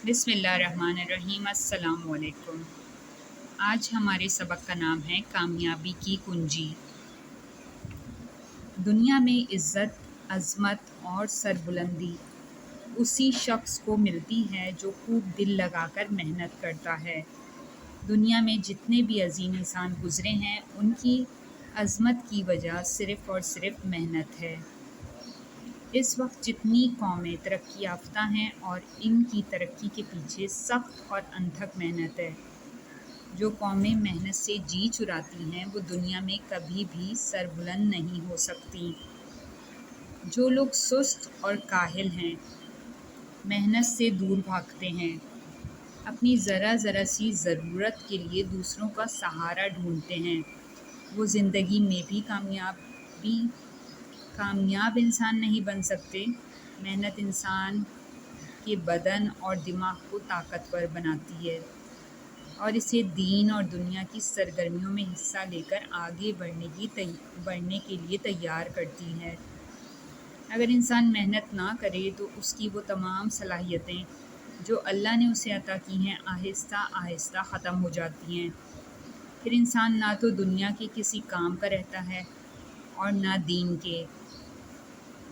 بسم اللہ الرحمن الرحیم۔ السلام علیکم۔ آج ہمارے سبق کا نام ہے کامیابی کی کنجی۔ دنیا میں عزت، عظمت اور سربلندی اسی شخص کو ملتی ہے جو خوب دل لگا کر محنت کرتا ہے۔ دنیا میں جتنے بھی عظیم انسان گزرے ہیں ان کی عظمت کی وجہ صرف اور صرف محنت ہے۔ اس وقت جتنی قومیں ترقی یافتہ ہیں اور ان کی ترقی کے پیچھے سخت اور انتھک محنت ہے۔ جو قومیں محنت سے جی چراتی ہیں وہ دنیا میں کبھی بھی سربلند نہیں ہو سکتی۔ جو لوگ سست اور کاہل ہیں، محنت سے دور بھاگتے ہیں، اپنی ذرا ذرا سی ضرورت کے لیے دوسروں کا سہارا ڈھونڈتے ہیں، وہ زندگی میں بھی کامیاب انسان نہیں بن سکتے۔ محنت انسان کے بدن اور دماغ کو طاقتور بناتی ہے اور اسے دین اور دنیا کی سرگرمیوں میں حصہ لے کر آگے بڑھنے کے لیے تیار کرتی ہے۔ اگر انسان محنت نہ کرے تو اس کی وہ تمام صلاحیتیں جو اللہ نے اسے عطا کی ہیں آہستہ آہستہ ختم ہو جاتی ہیں۔ پھر انسان نہ تو دنیا کے کسی کام کا رہتا ہے اور نہ دین کے۔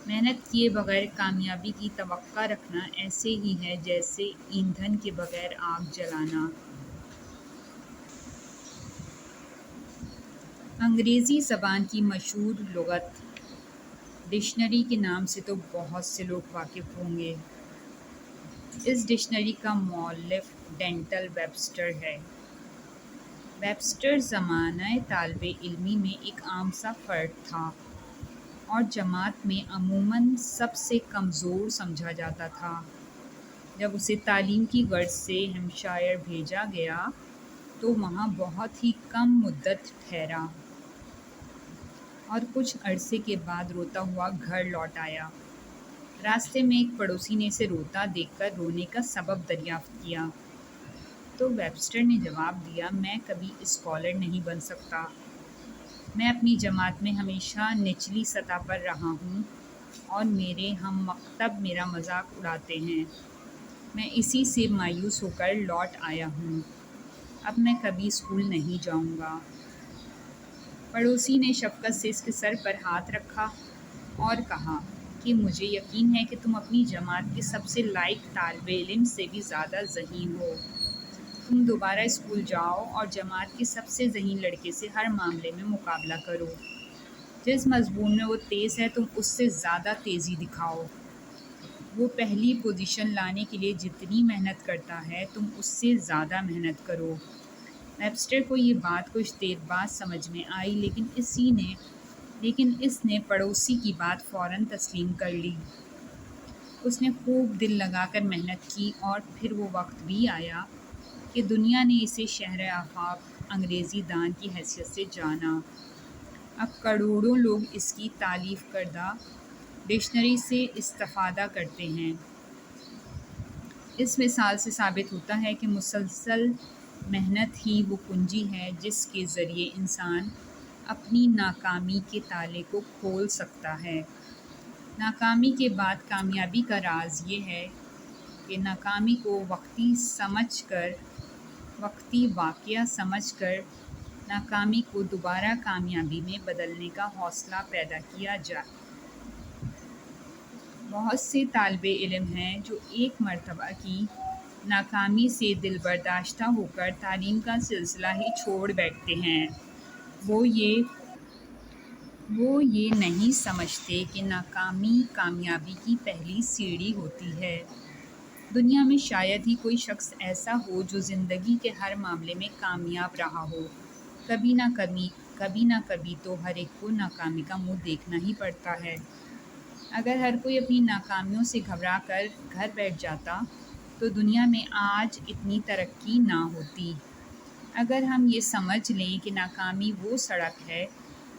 محنت کیے بغیر کامیابی کی توقع رکھنا ایسے ہی ہے جیسے ایندھن کے بغیر آگ جلانا۔ انگریزی زبان کی مشہور لغت ڈکشنری کے نام سے تو بہت سے لوگ واقف ہوں گے۔ اس ڈکشنری کا مؤلف ڈینٹل ویبسٹر ہے۔ ویبسٹر زمانہ طالب علمی میں ایک عام سا فرد تھا اور جماعت میں عموماً سب سے کمزور سمجھا جاتا تھا۔ جب اسے تعلیم کی غرض سے ہیمپشائر بھیجا گیا تو وہاں بہت ہی کم مدت ٹھہرا اور کچھ عرصے کے بعد روتا ہوا گھر لوٹ آیا۔ راستے میں ایک پڑوسی نے اسے روتا دیکھ کر رونے کا سبب دریافت کیا تو ویبسٹر نے جواب دیا، میں کبھی اسکالر نہیں بن سکتا۔ میں اپنی جماعت میں ہمیشہ نچلی سطح پر رہا ہوں اور میرے ہم مکتب میرا مذاق اڑاتے ہیں۔ میں اسی سے مایوس ہو کر لوٹ آیا ہوں۔ اب میں کبھی اسکول نہیں جاؤں گا۔ پڑوسی نے شفقت سے اس کے سر پر ہاتھ رکھا اور کہا کہ مجھے یقین ہے کہ تم اپنی جماعت کے سب سے لائق طالب علم سے بھی زیادہ ذہین ہو۔ تم دوبارہ اسکول جاؤ اور جماعت کے سب سے ذہین لڑکے سے ہر معاملے میں مقابلہ کرو۔ جس مضمون میں وہ تیز ہے تم اس سے زیادہ تیزی دکھاؤ۔ وہ پہلی پوزیشن لانے کے لیے جتنی محنت کرتا ہے تم اس سے زیادہ محنت کرو۔ ویبسٹر کو یہ بات کچھ دیر بعد سمجھ میں آئی لیکن اس نے پڑوسی کی بات فوراً تسلیم کر لی۔ اس نے خوب دل لگا کر محنت کی اور پھر وہ وقت بھی آیا کہ دنیا نے اسے شہر آفاق انگریزی دان کی حیثیت سے جانا۔ اب کروڑوں لوگ اس کی تالیف کردہ ڈکشنری سے استفادہ کرتے ہیں۔ اس مثال سے ثابت ہوتا ہے کہ مسلسل محنت ہی وہ کنجی ہے جس کے ذریعے انسان اپنی ناکامی کے تالے کو کھول سکتا ہے۔ ناکامی کے بعد کامیابی کا راز یہ ہے کہ ناکامی کو وقتی واقعہ سمجھ کر ناکامی کو دوبارہ کامیابی میں بدلنے کا حوصلہ پیدا کیا جائے۔ بہت سے طالب علم ہیں جو ایک مرتبہ کی ناکامی سے دل برداشتہ ہو کر تعلیم کا سلسلہ ہی چھوڑ بیٹھتے ہیں۔ وہ یہ نہیں سمجھتے کہ ناکامی کامیابی کی پہلی سیڑھی ہوتی ہے۔ دنیا میں شاید ہی کوئی شخص ایسا ہو جو زندگی کے ہر معاملے میں کامیاب رہا ہو۔ کبھی نہ کبھی تو ہر ایک کو ناکامی کا منہ دیکھنا ہی پڑتا ہے۔ اگر ہر کوئی اپنی ناکامیوں سے گھبرا کر گھر بیٹھ جاتا تو دنیا میں آج اتنی ترقی نہ ہوتی۔ اگر ہم یہ سمجھ لیں کہ ناکامی وہ سڑک ہے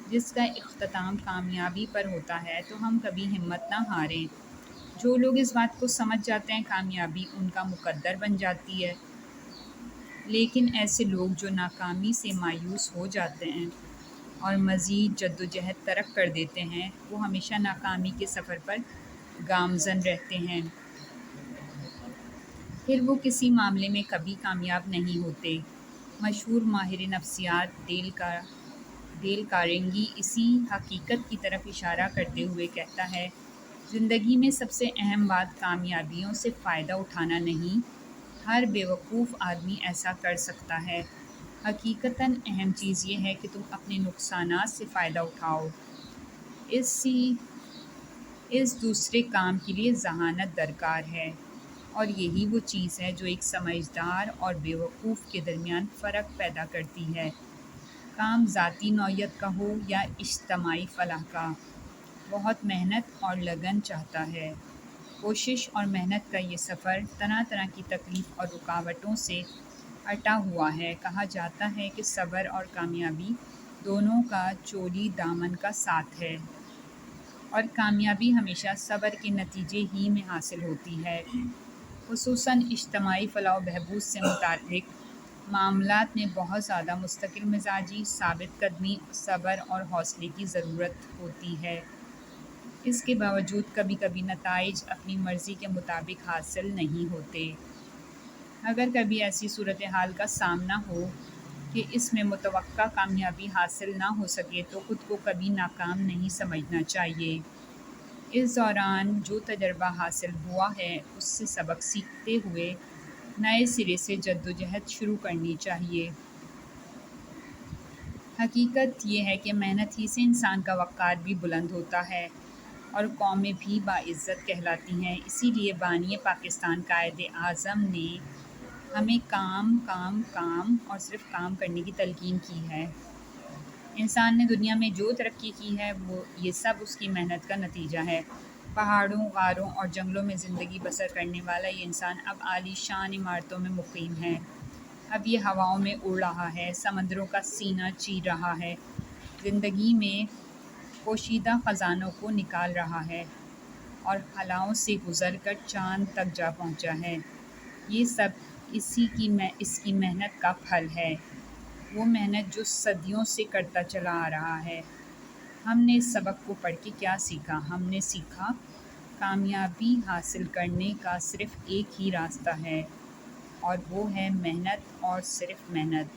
جس کا اختتام کامیابی پر ہوتا ہے تو ہم کبھی ہمت نہ ہاریں۔ جو لوگ اس بات کو سمجھ جاتے ہیں کامیابی ان کا مقدر بن جاتی ہے، لیکن ایسے لوگ جو ناکامی سے مایوس ہو جاتے ہیں اور مزید جدوجہد ترک کر دیتے ہیں وہ ہمیشہ ناکامی کے سفر پر گامزن رہتے ہیں۔ پھر وہ کسی معاملے میں کبھی کامیاب نہیں ہوتے۔ مشہور ماہر نفسیات ڈیل کارنیگی اسی حقیقت کی طرف اشارہ کرتے ہوئے کہتا ہے، زندگی میں سب سے اہم بات کامیابیوں سے فائدہ اٹھانا نہیں، ہر بیوقوف آدمی ایسا کر سکتا ہے، حقیقتاً اہم چیز یہ ہے کہ تم اپنے نقصانات سے فائدہ اٹھاؤ۔ اس دوسرے کام کے لیے ذہانت درکار ہے، اور یہی وہ چیز ہے جو ایک سمجھدار اور بیوقوف کے درمیان فرق پیدا کرتی ہے۔ کام ذاتی نوعیت کا ہو یا اجتماعی فلاح کا، بہت محنت اور لگن چاہتا ہے۔ کوشش اور محنت کا یہ سفر طرح طرح کی تکلیف اور رکاوٹوں سے اٹا ہوا ہے۔ کہا جاتا ہے کہ صبر اور کامیابی دونوں کا چولی دامن کا ساتھ ہے، اور کامیابی ہمیشہ صبر کے نتیجے ہی میں حاصل ہوتی ہے۔ خصوصاً اجتماعی فلاح و بہبود سے متعلق معاملات میں بہت زیادہ مستقل مزاجی، ثابت قدمی، صبر اور حوصلے کی ضرورت ہوتی ہے۔ اس کے باوجود کبھی کبھی نتائج اپنی مرضی کے مطابق حاصل نہیں ہوتے۔ اگر کبھی ایسی صورتحال کا سامنا ہو کہ اس میں متوقع کامیابی حاصل نہ ہو سکے تو خود کو کبھی ناکام نہیں سمجھنا چاہیے۔ اس دوران جو تجربہ حاصل ہوا ہے اس سے سبق سیکھتے ہوئے نئے سرے سے جدوجہد شروع کرنی چاہیے۔ حقیقت یہ ہے کہ محنت ہی سے انسان کا وقار بھی بلند ہوتا ہے اور قومیں بھی باعزت کہلاتی ہیں۔ اسی لیے بانی پاکستان قائد اعظم نے ہمیں کام کام کام اور صرف کام کرنے کی تلقین کی ہے۔ انسان نے دنیا میں جو ترقی کی ہے یہ سب اس کی محنت کا نتیجہ ہے۔ پہاڑوں، غاروں اور جنگلوں میں زندگی بسر کرنے والا یہ انسان اب عالی شان عمارتوں میں مقیم ہے۔ اب یہ ہواؤں میں اڑ رہا ہے، سمندروں کا سینہ چیر رہا ہے، زندگی میں پوشیدہ خزانوں کو نکال رہا ہے اور خلاؤں سے گزر کر چاند تک جا پہنچا ہے۔ یہ سب اس کی محنت کا پھل ہے، وہ محنت جو صدیوں سے کرتا چلا آ رہا ہے۔ ہم نے اس سبق کو پڑھ کے کیا سیکھا؟ ہم نے سیکھا کامیابی حاصل کرنے کا صرف ایک ہی راستہ ہے، اور وہ ہے محنت اور صرف محنت۔